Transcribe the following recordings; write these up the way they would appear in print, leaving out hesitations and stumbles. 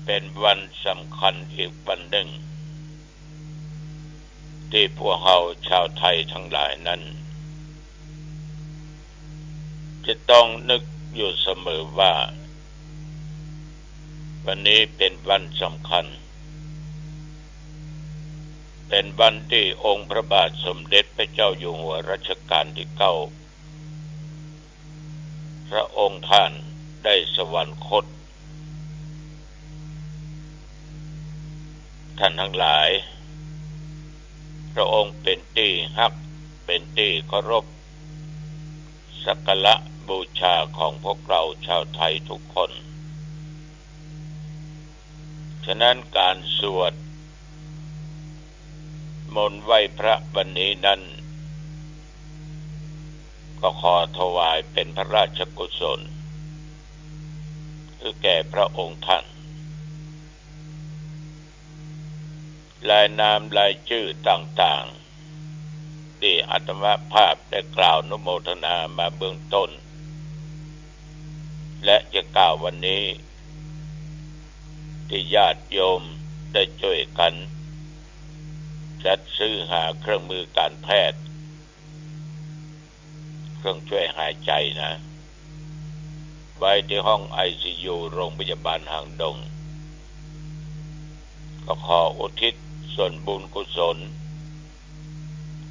เป็นวันสำคัญอีกวันหนึ่งที่พวกเราชาวไทยทั้งหลายนั้นจะต้องนึกอยู่เสมอว่าวันนี้เป็นวันสำคัญเป็นวันที่องค์พระบาทสมเด็จพระเจ้าอยู่หัวรัชกาลที่ 9พระองค์ท่านได้สวรรคตท่านทั้งหลายพระองค์เป็นที่ฮักเป็นที่เคารพสักการะบูชาของพวกเราชาวไทยทุกคนฉะนั้นการสวดมนต์ไหว้พระวันนี้นั้นก็ขอถวายเป็นพระราชกุศลคือแก่พระองค์ท่านรายนามรายชื่อต่างๆที่อาตมาภาพได้กล่าวอนุโมทนามาเบื้องต้นและจะกล่าววันนี้ที่ญาติโยมได้ช่วยกันจัดซื้อหาเครื่องมือการแพทย์เครื่องช่วยหายใจนะไว้ที่ห้อง ICU โรงพยาบาลหางดงก็ขออุทิศส่วนบุญกุศล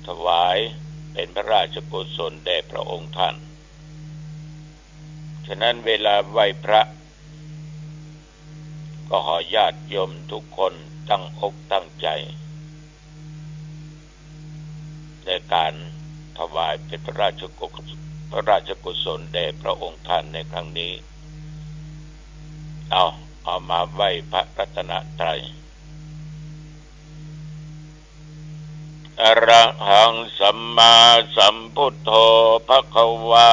ถวายเป็นพระราชกุศลแด่พระองค์ท่านฉะนั้นเวลาไหว้พระก็ขอญาติโยมทุกคนตั้งอกตั้งใจในการถวายเป็นพระราชกุศลแด่พระองค์ท่านในครั้งนี้เอามาไหว้พระรัตนตรัยอรหังสัมมาสัมพุทโธภควา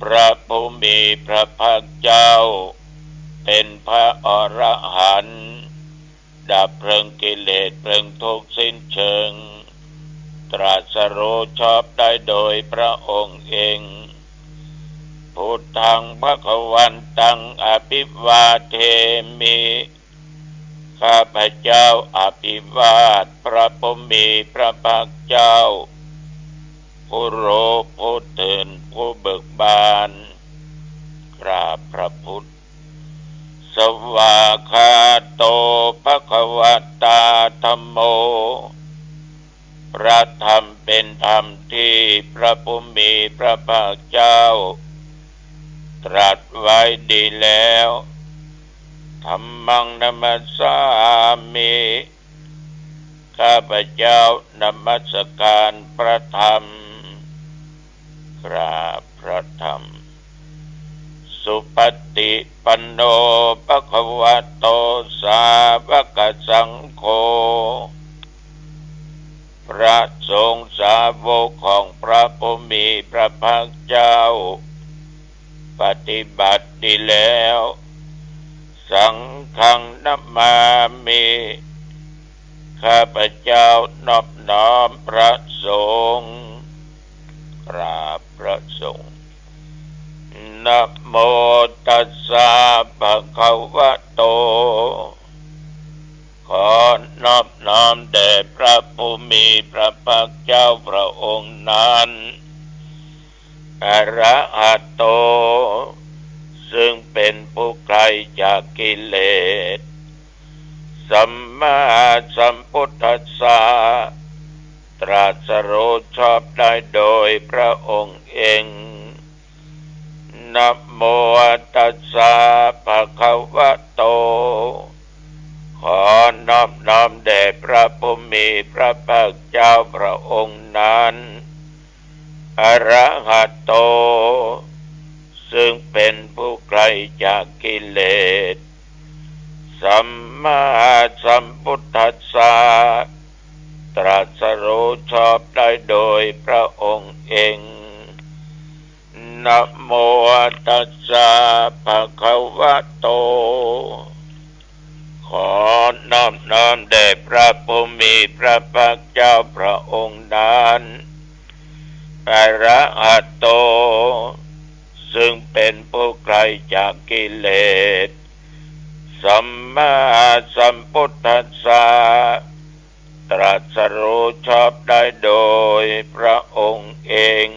พระผู้มีพระภาคเจ้าเป็นพระอรหันต์ดับเพลิงกิเลสเพลิงทุกข์สิ้นเชิงตรัสรู้ชอบได้โดยพระองค์เองพุทธังภควันตังอภิวาเทมิข้าพเจ้าอภิวาทพระผู้มีพระภาคเจ้าผู้รู้ผู้ตื่นผู้เบิกบานกราบพระพุทธสวากขาโตภควตาธัมโมพระธรรมเป็นธรรมที่พระผู้มีพระภาคเจ้าตรัสไว้ดีแล้วธัมมังนัมมัสสามิข้าพเจ้านมัสการพระธรรมกราบพระธรรมสุปฏิปันโนภควโตสาวกสังโฆพระสงฆ์สาวกของพระผู้มีพระภาคเจ้าปฏิบัติดีแล้วสังฆังนัมมามิข้าพเจ้านอบน้อมพระสงฆ์กราบพระสงฆ์นะโมตัสสะภะคะวะโตขอนอบน้อมแด่พระผู้มีพระภาคเจ้าพระองค์นั้นอรหัตโตซึ่งเป็นผู้ไกลจากกิเลสสัมมาสัมพุทธัสสะตรัสรู้ชอบได้โดยพระองค์เองนะโมตัสสะภะคะวะโตขอนอบน้อมแด่พระผู้มีพระภาคเจ้าพระองค์นั้นอรหัตโตซึ่งเป็นผู้ไกลจากกิเลสสัมมาสัมพุทธัสสะตรัสรู้ชอบได้โดยพระองค์เองนะโมตัสสะภะคะวะโตขอนอบน้อมแด่พระผู้มีพระภาคเจ้าพระองค์นั้นอรหัตโต ซึ่งเป็นผู้ไกลจากกิเลสสัมมาสัมพุทธัสสะตรัสรู้ชอบได้โดยพระองค์เอง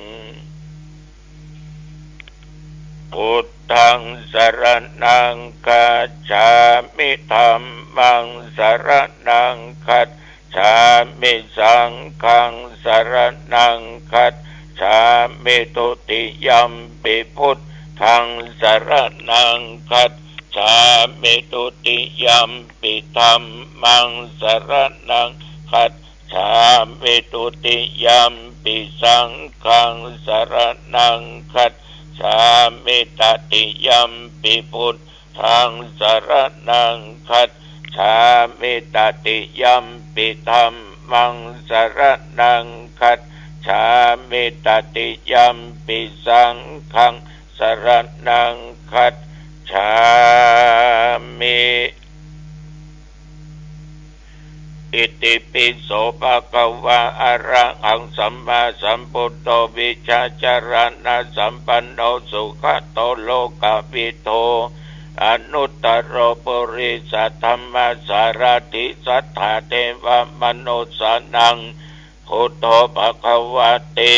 พุทธังสรณังคัจฉามิธัมมังสรณังคัจฉามิสังฆังสรณังคัจฉามิทุติยัมปิพุทธังสรณังคัจฉามิทุติยัมปิธัมมังสรณังคัจฉามิทุติยัมปิสังฆังสรณังคัจฉามิตติยัมปิพุทธังสรณังคัจฉามิตติยัมปิธัมมังสรณังคัจฉามิตติยัมปิสังฆังสรณังคัจฉามิอิติปิโสภะคะวะอะระหังสัมมาสัมพุทโธวิชาจารณะสัมปันโนสุขโตโลกวิโตอนุตตรปุริสธรรมสารถิสัทธาเทวมนุสสนังพุทโธภะคะวะติ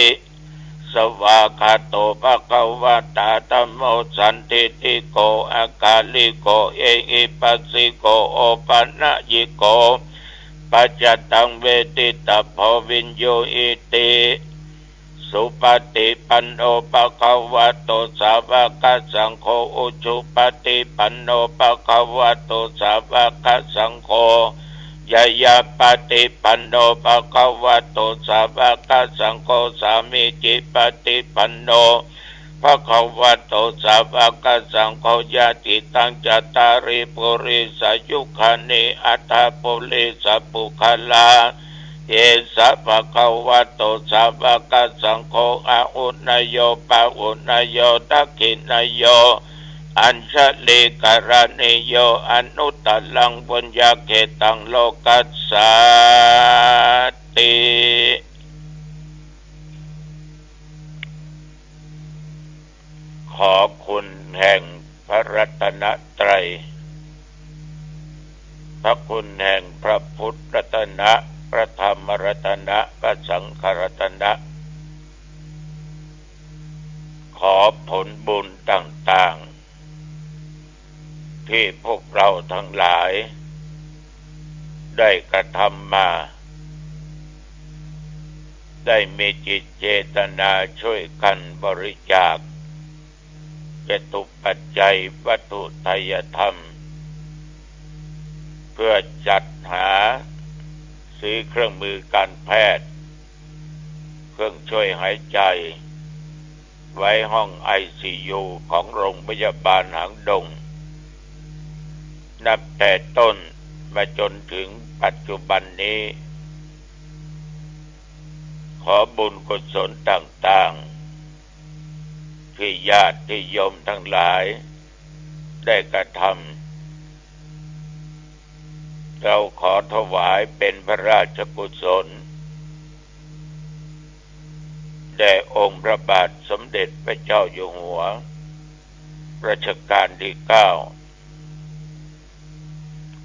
สวากขาโตภะคะวะตาธัมโมสันติติโกอากาลิโกเอหิปัสสิโกโอปันญิโกปัจจตังเวทิตาภวินโยอิติสุปฏิปันโนภะคะวะโตสาวกสังโฆอุชุปฏิปันโนภะคะวะโตสาวกสังโฆยายาปฏิปันโนภะคะวะโตสาวกสังโฆสามิจิปฏิปันโนภะคะวะโตสาวกสังโฆญาติตังจัตตาริปุริสยุคานิอัตถปุริสปุคลาเยสะภะคะวะโตสาวกสังโฆอะอุณโยปะอุณโยทักขินโยอัญชลิกรณิโยอนุตตลังปุญญเกตังโลกัสสาติขอคุณแห่งพระรัตนตรัยพระคุณแห่งพระพุทธรัตนะพระธรรมรัตนะพระสังฆรัตนะขอผลบุญต่างๆที่พวกเราทั้งหลายได้กระทำมาได้มีจิตเจตนาช่วยกันบริจาคจตุปัจจัยวัตถุทายธรรมเพื่อจัดหาซื้อเครื่องมือการแพทย์เครื่องช่วยหายใจไว้ห้อง ICU ของโรงพยาบาลหางดงนับแต่ต้นมาจนถึงปัจจุบันนี้ขอบุญกุศลต่างๆที่ญาติโยมทั้งหลายได้กระทำเราขอถวายเป็นพระราชกุศลแด่องค์พระบาทสมเด็จพระเจ้าอยู่หัวรัชกาลที่ 9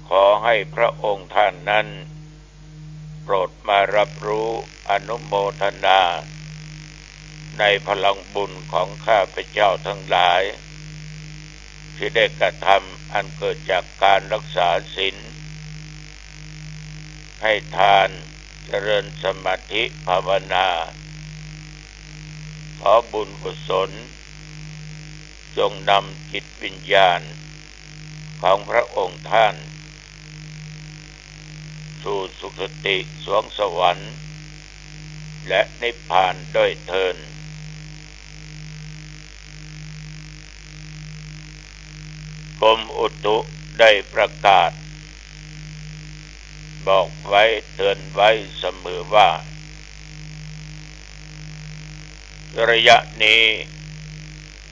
ขอให้พระองค์ท่านนั้นโปรดมารับรู้อนุโมทนาในพลังบุญของข้าพเจ้าทั้งหลายที่ได้กระทำอันเกิดจากการรักษาศีลให้ทานเจริญสมาธิภาวนาขอบุญกุศลจงนำจิตวิญญาณของพระองค์ท่านสู่สุคติสวงสวรรค์และนิพพานด้วยเถิดกรมอุตุได้ประกาศบอกไว้เตือนไว้เสมอว่าระยะนี้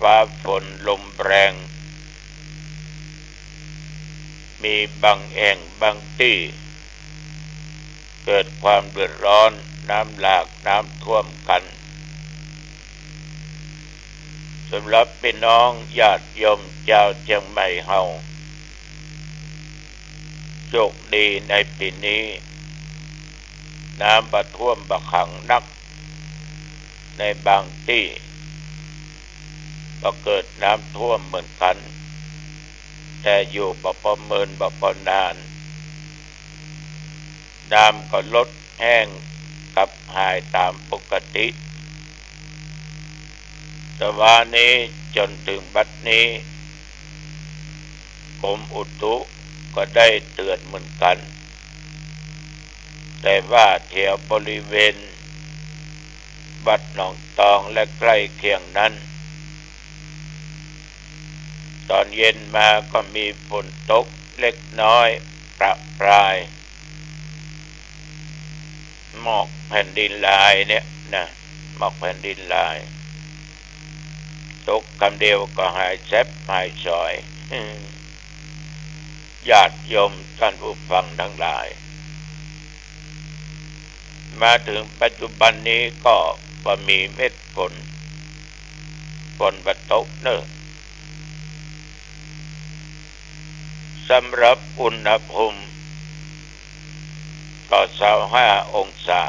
ฟ้าฝนลมแรงมีบางแห่งบางที่เกิดความเดือดร้อนน้ำหลากน้ำท่วมกัน สำหรับพี่น้องญาติโยมชาวเชียงใหม่เฮาโชคดีในปีนี้น้ำบ่ท่วมบ่ขังนักในบางที่ก็เกิดน้ำท่วมเหมือนกันแต่อยู่บ่ประเมินบ่พอนานน้ำก็ลดแห้งกับหายตามปกติแต่ว่านี้จนถึงบัดนี้กรมอุตุก็ได้เตือนเหมือนกันแต่ว่าแถวบริเวณวัดหนองตองและใกล้เคียงนั้นตอนเย็นมาก็มีฝนตกเล็กน้อยประปรายหมอกแผ่นดินลายเนี่ยนะหมอกแผ่นดินลายตกคำเดียวก็หายแซบหายสอยญาติโยมท่านผู้ฟังทั้งหลายมาถึงปัจจุบันนี้ก็มีเม็ดฝนบ่ตกเนอะสำหรับอุณหภูมิก็25 องศา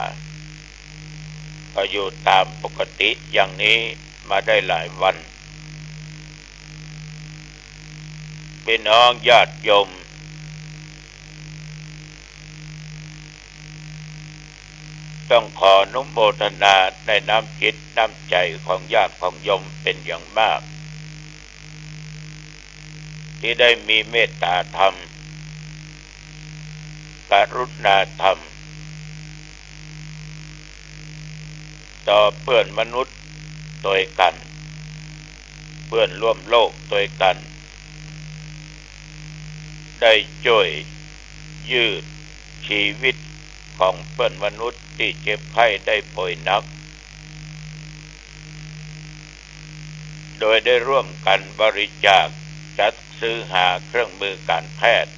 ก็อยู่ตามปกติอย่างนี้มาได้หลายวันพี่น้องญาติโยมต้องขออนุโมทนาในน้ำจิตน้ำใจของญาติของโยมเป็นอย่างมากที่ได้มีเมตตาธรรมกรุณาธรรมต่อเพื่อนมนุษย์ตัวกันเพื่อนร่วมโลกตัวกันได้ช่วยยืดชีวิตของเพื่อนมนุษย์ที่เจ็บไข้ได้ป่วยหนักโดยได้ร่วมกันบริจาคจัดซื้อหาเครื่องมือการแพทย์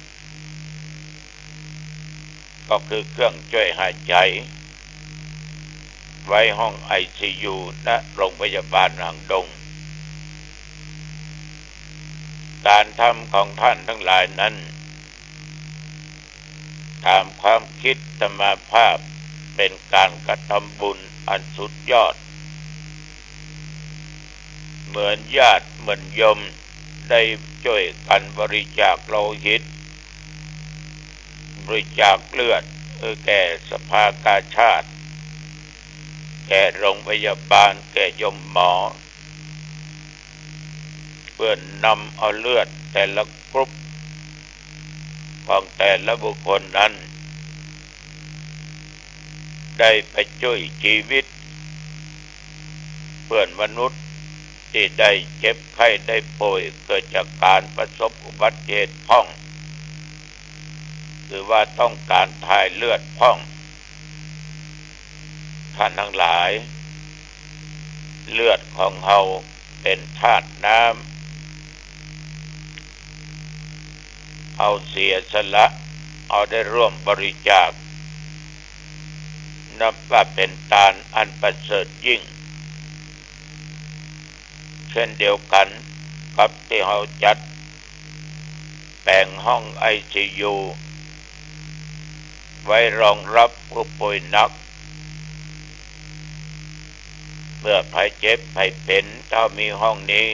ก็คือเครื่องช่วยหายใจไว้ห้อง ICU ณโรงพยาบาลหางดงการทำของท่านทั้งหลายนั้นตามความคิดธรรมภาพเป็นการกระทำบุญอันสุดยอดเหมือนญาติเหมือนโยมได้ช่วยกันบริจาคโลหิตบริจาคเลือดแก่สภากาชาดแก่โรงพยาบาลแก่โยมหมอเพื่อนำเอาเลือดแต่ละกรุ๊ปของแต่ละบุคคลนั้นได้ไปช่วยชีวิตเพื่อนมนุษย์ที่ได้เจ็บไข้ได้ป่วยเกิดจากการประสบอุบัติเหตุพ่องหรือว่าต้องการถ่ายเลือดพ่องท่านทั้งหลายเลือดของเฮาเป็นธาตุน้ำเอาเสียสละเอาได้ร่วมบริจาคนับว่าเป็นทานอันประเสริฐยิ่งเช่นเดียวกันกับที่เฮาจัดแบ่งห้อง ICU ไว้รองรับผู้ป่วยหนักเมื่อภัยเจ็บภัยเป็นถ้ามีห้องนี้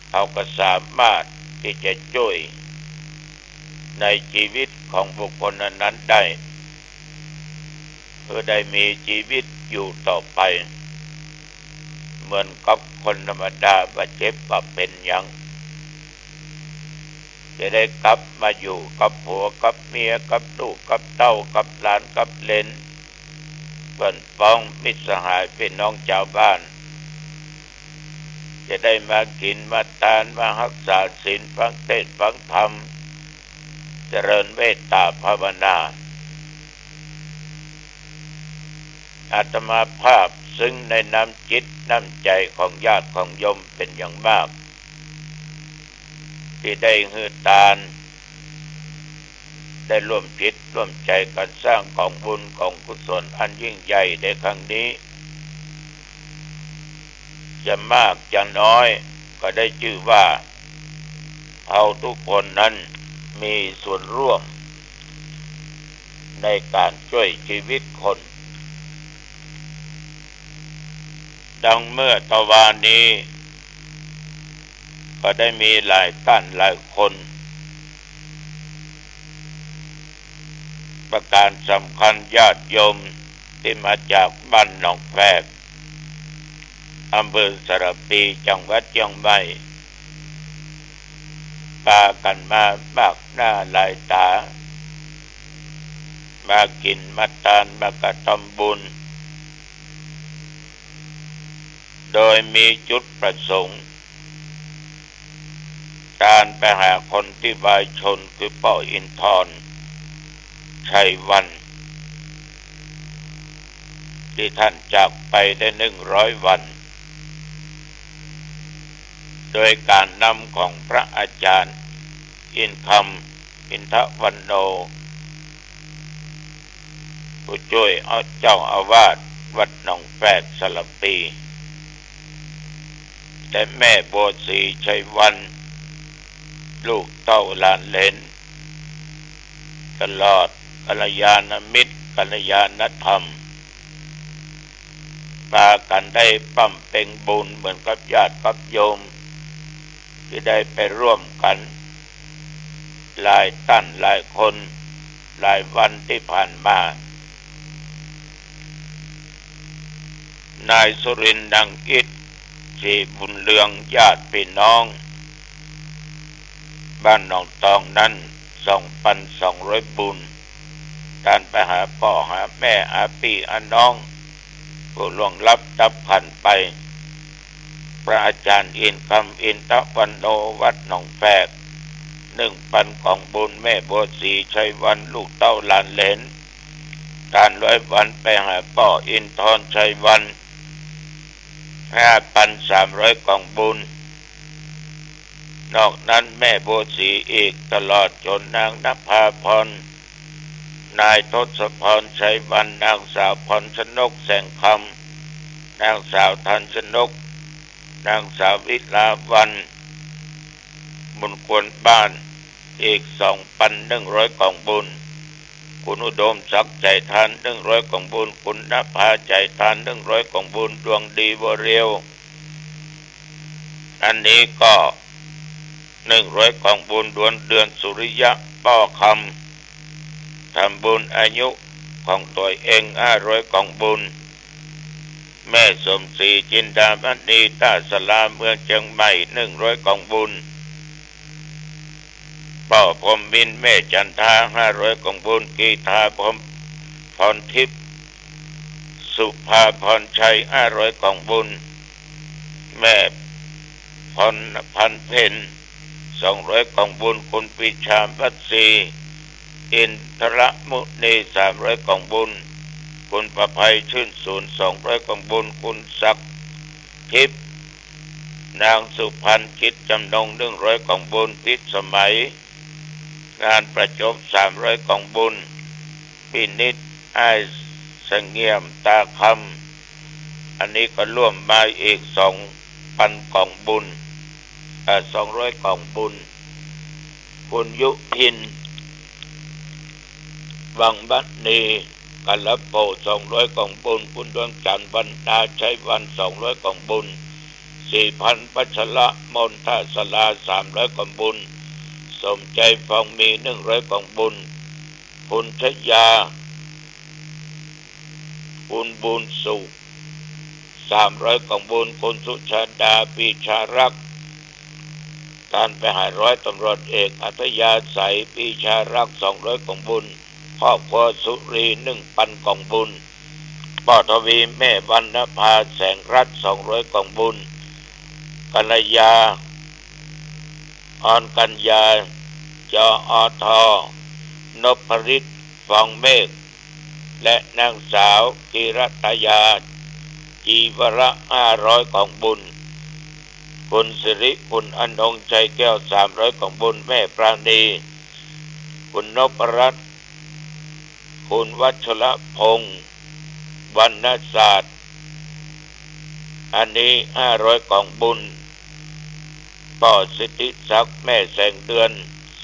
เขาก็สามารถที่จะช่วยในชีวิตของบุคคลนั้นได้เพื่อได้มีชีวิตอยู่ต่อไปเหมือนกับคนธรรมดาว่าเจ็บว่าเป็นยังจะได้กลับมาอยู่กับผัวกับเมียกับลูกกับเต้ากับหลานกับเหลนเพื่อนพ้องมิตรสหายพี่น้องชาวบ้านจะได้มากินมาทานมารักษาศีลฟังเทศน์ฟังธรรมเจริญเมตตาภาวนาอาตมาภาพซึ่งในน้ำจิตน้ำใจของญาติของโยมเป็นอย่างมากที่ได้หือทานได้ร่วมจิตร่วมใจกันสร้างกองบุญกองกุศลอันยิ่งใหญ่ในครั้งนี้ จะมากจะน้อยก็ได้ชื่อว่าเราทุกคนนั้นมีส่วนร่วมในการช่วยชีวิตคนดังเมื่อตะวานนี้ก็ได้มีหลายท่านหลายคนประการสำคัญญาติโยมที่มาจากบ้านหนองแฝกอำเภอสระปีจังหวัดเชียงใหม่พากันมาบักหน้าหลายตามากินมาทานมากระทำบุญโดยมีจุดประสงค์การไปหาคนที่วายชนคือพ่ออินทร์ชัยวันที่ท่านจากไปได้100 วันโดยการนำของพระอาจารย์อินคำอินทวันโนผู้ช่วยเจ้าอาวาสวัดหนองแฝกสระปีและแม่โบวศรีชัยวันลูกเต้าหลานเหลนตลอดกัลยาณมิตรกัลยาณธรรมพากันได้ปั้มเพ็งบุญเหมือนกับญาติกับโยมที่ได้ไปร่วมกันหลายท่านหลายคนหลายวันที่ผ่านมานายสุรินทร์ดังอิฐที่บุญเรืองญาติพี่น้องบ้านหนองตองนั้น 2,200 บุญการไปหาพ่อหาแม่อาพี่อาน้องผู้ล่วงลับดับขันไปพระอาจารย์อินคำอินทวันโนวัดหนองแฝก1,000 ของบุญแม่โบวศรีชัยวันลูกเต้าหลานเหลนการ100 วันไปหาพ่ออินทร์ชัยวัน5,300 ของบุญนอกนั้นแม่โบวศรีอีกตลอดจนนางนภาพรนายทศพรชัยวันนางสาวพรชนกแสงคำนางสาวทันชนกนางสาววิลาวันบุญควรบ้านอีก 2,100 ของบุญคุณอุดมศักดิ์ใจทาน100 ของบุญคุณนภาใจทาน100 ของบุญดวงดีวเรียวอันนี้ก็100 ของบุญเดือนสุริยะป้อคำทำบุญอายุของตัวเอง500 ของบุญแม่สมศรีจินดามณีตาสลาเมืองเชียงใหม่100 ของบุญพ่อพรหมมินแม่จันทา500 ของบุญกีทาพรทิพย์สุภาพรชัย500 ของบุญแม่พรพันเพ็ญ200 ของบุญคุณปิชาพัศรีอินทรมุนี300 ของบุญคุณประภัยชื่นศูนย์200 ของบุญคุณศักดิ์ทิพย์นางสุพันธ์คิดจำนง100 ของบุญพิษสมัยงานประจบ300 ของบุญพินิจไอ้เสงี่ยมตาคำอันนี้ก็ร่วมมาอีก 2,000 ของบุญ200 ของบุญคุณยุพินวังบัตนีกัลโป200 ของบุญคุณดวงจันทร์บรรดาชัยวัน200 ของบุญ4,000 ปัชระมนทศลา300 ของบุญสมใจฟองมี100 ของบุญคุณชยาคุณบุญสุข300 ของบุญคุณสุชาดาปีชารักษ์การไปหาร้อยตำรวจเอกอัธยาศัยปีชารักษ์200 ของบุญครอบครัวสุรี 1,000 ของบุญป้อทวีแม่วรรณภาแสงรัตน์200 ของบุญกัลยาออนกัญญาจอทนพฤทธิ์ฟองเมฆและนางสาวกิรัตยาจีวระ500 ของบุญคุณสิริคุณอนงใจแก้ว300 ของบุญแม่ปราณีคุณนพรัตน์คุณวัชรพงษ์วรรณศาสตร์ อันนี้500กล่องบุญป่อสิทธิศักดิ์แม่แสงเดือน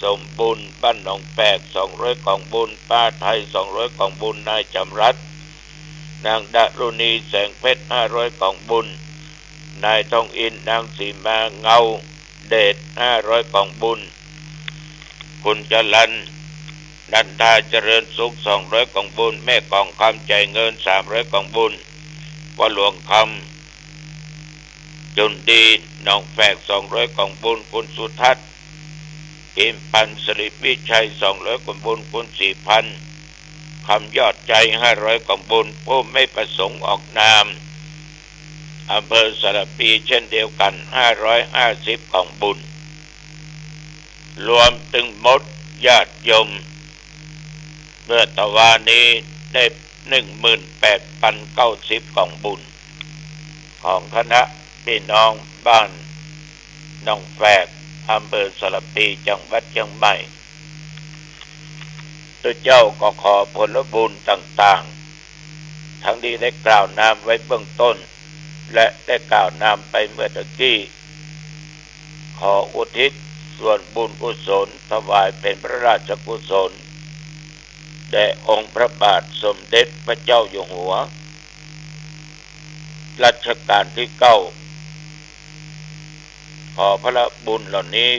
สมบุญบ้านหนองแปก200กล่องบุญป้าไทย200กล่องบุญนายจำรัดนางดารุณีแสงเพชร500กล่องบุญนายทองอินนางสีมาเงาเดช500กล่องบุญคุณจรัญนันทาเจริญสุข200กล่องบุญแม่กองคำใจเงิน300กล่องบุญวัดหลวงคำจุนดีหนองแฝก200กล่องบุญคุณสุทัศน์กิมปันสริวิชัย200กล่องบุญคุณ4,000คำยอดใจ500กล่องบุญผู้ไม่ประสงค์ออกนามอำเภอสระปีเช่นเดียวกัน550กล่องบุญรวมถึงหมดญาติโยมเมื่อตะวันนี้ได้ 18,090 กล่องบุญของคณะพี่น้องบ้านหนองแฝกอำเภอสระปีจังหวัดเชียงใหม่ตัวเจ้าก็ขอผลบุญต่างๆทั้งที่ได้กล่าวนามไว้เบื้องต้นและได้กล่าวนามไปเมื่อตะกี้ขออุทิศส่วนบุญกุศลถวายเป็นพระราชกุศลแด่องค์พระบาทสมเด็จพระเจ้าอยู่หัวรัชกาลที่9ขอพระบุญเหล่านี้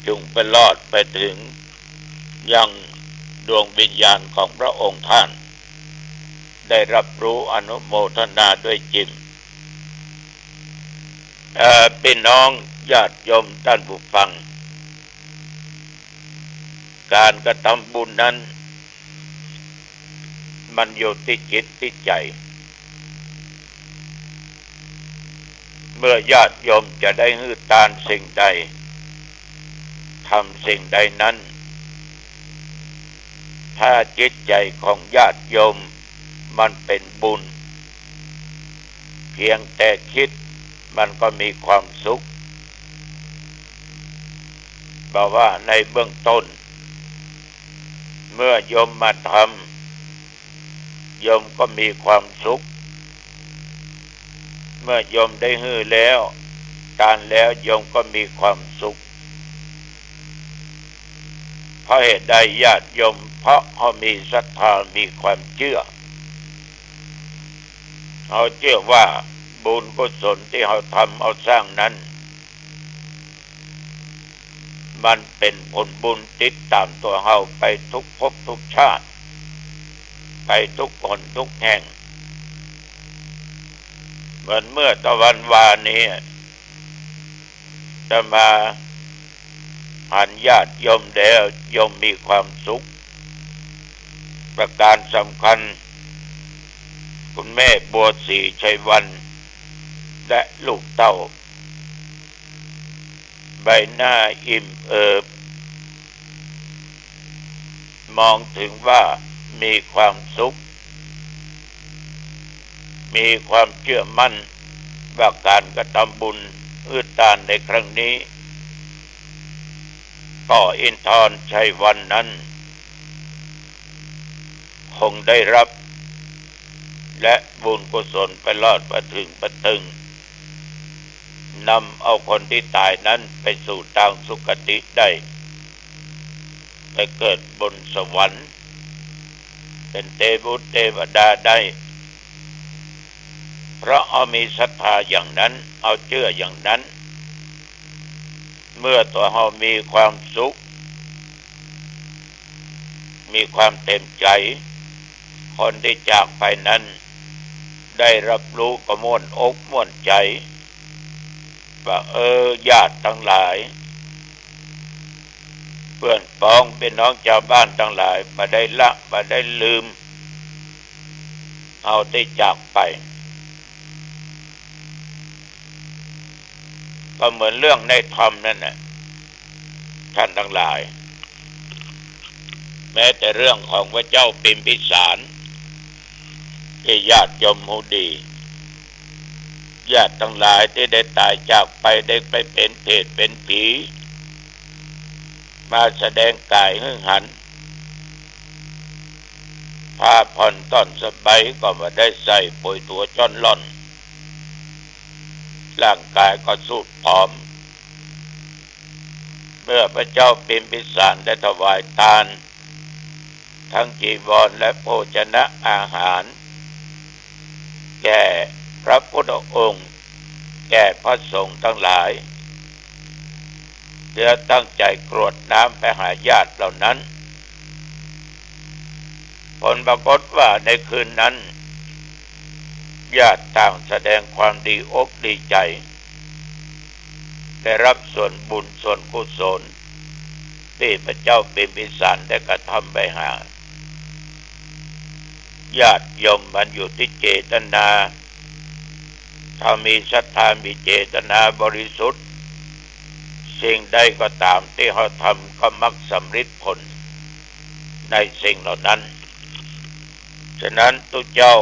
จงไปลอดไปถึงยังดวงวิญญาณของพระองค์ท่านได้รับรู้อนุโมทนาด้วยจิตพี่น้องญาติโยมท่านผู้ฟังการกระทำบุญนั้นมันอยู่ที่จิตที่ใจเมื่อญาติโยมจะได้ฮือทานสิ่งใดทำสิ่งใดนั้นถ้าจิตใจของญาติโยมมันเป็นบุญเพียงแต่คิดมันก็มีความสุขบอกว่าในเบื้องต้นเมื่อโยมมาทำโยมก็มีความสุขเมื่อโยมได้ฮือแล้วการแล้วโยมก็มีความสุขเพราะเหตุใดญาติโยมเพราะเขามีศรัทธามีความเชื่อเขาเชื่อว่าบุญกุศลที่เขาทำเอาสร้างนั้นมันเป็นผลบุญติดตามตัวเขาไปทุกภพทุกชาติไปทุกคนทุกแห่งเหมือนเมื่อตะวันวานี้จะมาหันญาติโยมแล้วโยมมีความสุขประการสำคัญคุณแม่บัวศรีชัยวันและลูกเต้าใบหน้าอิ่มเอิบมองถึงว่ามีความสุขมีความเชื่อมั่นว่าการกระทำบุญอุทิศทานในครั้งนี้ก็อินทรชัยวันนั้นคงได้รับและบุญกุศลไปลอดประถึงประตึงนำเอาคนที่ตายนั้นไปสู่ทางสุคติได้ไปเกิดบนสวรรค์เป็นเทพบุตรเทวดาได้เพราะเอามีศรัทธาอย่างนั้นเอาเชื่ออย่างนั้นเมื่อตัวเรามีความสุขมีความเต็มใจคนที่จากไปนั้นได้รับรู้ก็ม่วนอกม่วนใจว่าญาติทั้งหลายเพื่อนพ้องเป็นน้องชาวบ้านทั้งหลายมาได้ละมาได้ลืมเอาได้จากไปก็เหมือนเรื่องในธรรมนั่นน่ะท่านทั้งหลายแม้แต่เรื่องของพระเจ้าพิมพิสารที่ญาติโยมหูดีญาติทั้งหลายที่ได้ตายจากไปได้ไปเป็นเทพเป็นผีมาแสดงกายหึ่งหันผ้าผ่อนต้อนสบายก็มาได้ใส่ป่วยตัวจอนล่อน ร่างกายก็สูบผอมเมื่อพระเจ้าพิมพิสารได้ถวายทานทั้งจีวรและโภชนะอาหารแก่พระพุทธองค์แก่พระสงฆ์ทั้งหลายเพื่อตั้งใจกรวดน้ำไปหาญาติเหล่านั้นผลปรากฏว่าในคืนนั้นญาติต่างแสดงความดีอกดีใจได้รับส่วนบุญส่วนกุศลที่พระเจ้าพิมพิสารได้กระทำไปหาญาติโยมมันอยู่ที่เจตนาถ้ามีศรัทธามีเจตนาบริสุทธิ์สิ่งใดก็ตามที่เขาทำก็มักสำเร็จผลในสิ่งเหล่านั้นฉะนั้นตุเจ้า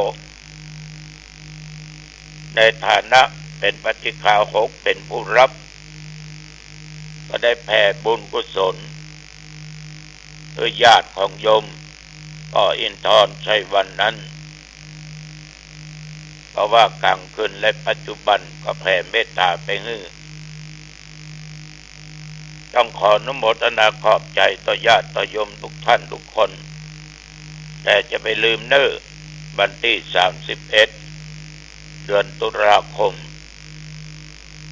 ในฐานะเป็นปฏิฆาหกเป็นผู้รับก็ได้แผ่บุญกุศลโดยญาติของโยมก็อินทรชัยวันนั้นเพราะว่ากลางคืนและปัจจุบันก็แผ่เมตตาไปให้ต้องขออนุโมทนาขอบใจต่อญาติต่อโยมทุกท่านทุกคนแต่จะไปลืมเน้อวันที่31เดือนตุลาคม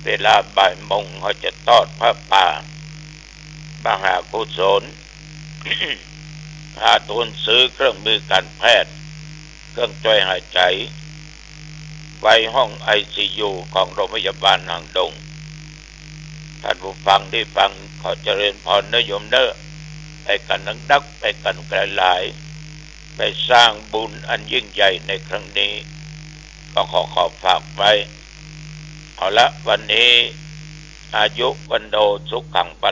เวลาบ่ายโมงเขาจะทอดผ้าป่ามหากุศล หาทุนซื้อเครื่องมือการแพทย์เครื่องช่วยหายใจไว้ห้อง ICU ของโรงพยาบาลหางดงท่านผู้ฟังที่ฟังขอเจริญพรนะโยมเนอะไปกันนักไปกันไกลหลายไปสร้างบุญอันยิ่งใหญ่ในครั้งนี้ก็ขอฝากไว้เอาละวันนี้อายุวันโดสุขัง